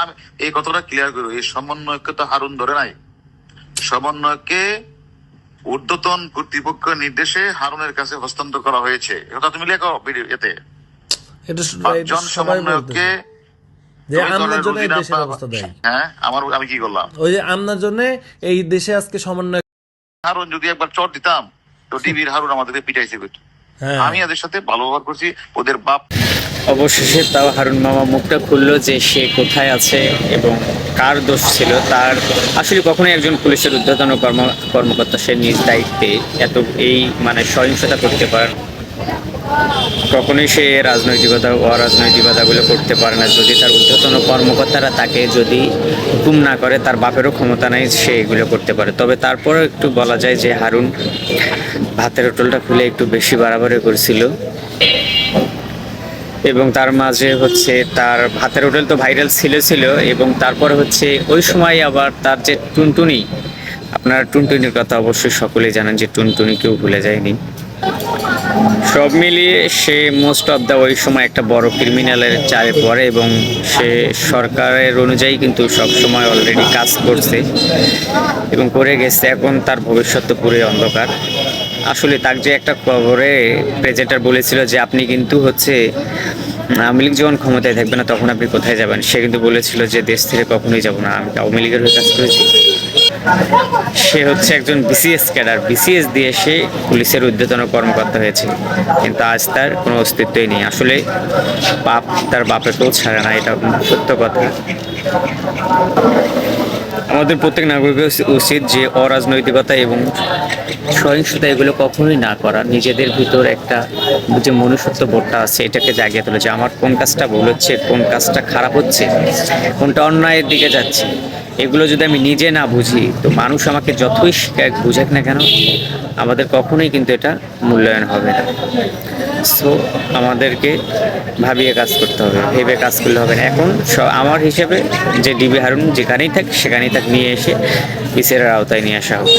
আমি এই কথাটা ক্লিয়ার করবো, এই সমন্বয়কে তো হারুন ধরে নাই। সমন্বয়কে ঊর্ধ্বতন কর্তৃপক্ষ নির্দেশে হারুনের কাছে হস্তান্তর করা হয়েছে। এটা তুমি লেখো ভিডিও এতে। পাঁচজন সমন্বয়ককে হ্যাঁ আমি কি করলাম, ওই যে আমনার জন্য এই দেশে আজকে সমন্বয়। হারুন যদি একবার চট দিতাম তো টিভির হারুন আমাদেরকে পিটাইছে করতো। আমি এদের সাথে ভালো ব্যবহার করছি, ওদের বাপ। অবশেষে তাও হারুন মামা মুখটা খুললো যে সে কোথায় আছে এবং কার দোষ ছিল তার। আসলে কখনোই একজন পুলিশের ঊর্ধ্বতন কর্মকর্তা সে নিজ দায়িত্বে এত এই মানে সহিংসতা করতে পারেন, কখনোই সে রাজনৈতিকতা অরাজনৈতিকতাগুলো করতে পারে না যদি তার ঊর্ধ্বতন কর্মকর্তারা তাকে যদি হুকুম না করে। তার বাপেরও ক্ষমতা নাই সে এগুলো করতে পারে। তবে তারপরেও একটু বলা যায় যে হারুন ভাতের হোটেলটা খুলে একটু বেশি বাড়াবাড়ি করছিল এবং তার মাঝে হচ্ছে তার ভাতের হোটেল তো ভাইরাল ছিল এবং তারপরে হচ্ছে ওই সময় আবার তার যে টুনটুনি, আপনারা টুনটুনির কথা অবশ্যই সকলেই জানেন যে টুনটুনি কেউ ভুলে যায়নি। সব মিলিয়ে সে মোস্ট অফ দ্য ওই সময় একটা বড় ক্রিমিনালের চাপে পড়ে এবং সে সরকারের অনুযায়ী কিন্তু সব সময় অলরেডি কাজ করছে এবং করে গেছে। এখন তার ভবিষ্যৎ তো পুরোই অন্ধকার। আসলে তাকে যে একটা খবরে প্রেজেন্টার বলেছিল যে আপনি কিন্তু হচ্ছে আওয়ামী লীগ যখন ক্ষমতায় থাকবে না তখন আপনি কোথায় যাবেন, সে কিন্তু বলেছিল যে দেশ থেকে কখনোই যাব না, আমি আওয়ামী লীগের হয়ে কাজ করেছি। সে হচ্ছে একজন বিসিএস ক্যাডার, বিসিএস দিয়ে সে পুলিশের ঊর্ধ্বতন কর্মকর্তা হয়েছে, কিন্তু আজ তার কোনো অস্তিত্বই নেই। আসলে বাপ তার বাপেকেও ছাড়ে না, এটা সত্য কথা। আমাদের প্রত্যেক নাগরিকের উচিত যে অরাজনৈতিকতা এবং সহিংসতা এগুলো কখনোই না করা, নিজেদের ভিতর একটা যে মনুষ্যত্ব বোধটা আছে এটাকে জাগিয়ে তোলে যে আমার কোন কাজটা ভুল হচ্ছে, কোন কাজটা খারাপ হচ্ছে, কোনটা অন্যায়ের দিকে যাচ্ছে। এগুলো যদি আমি নিজে না বুঝি তো মানুষ আমাকে যতই বুঝাক না কেন আমাদের কখনোই কিন্তু এটা মূল্যায়ন হবে না। সো আমাদেরকে ভাবিয়ে কাজ করতে হবে, ভেবে কাজ করলে হবে না। এখন আমার হিসেবে যে ডিবি হারুন যেখানেই থাক সেখানেই থাক নিয়ে এসে বিচারের আওতায় নিয়ে আসা হবে।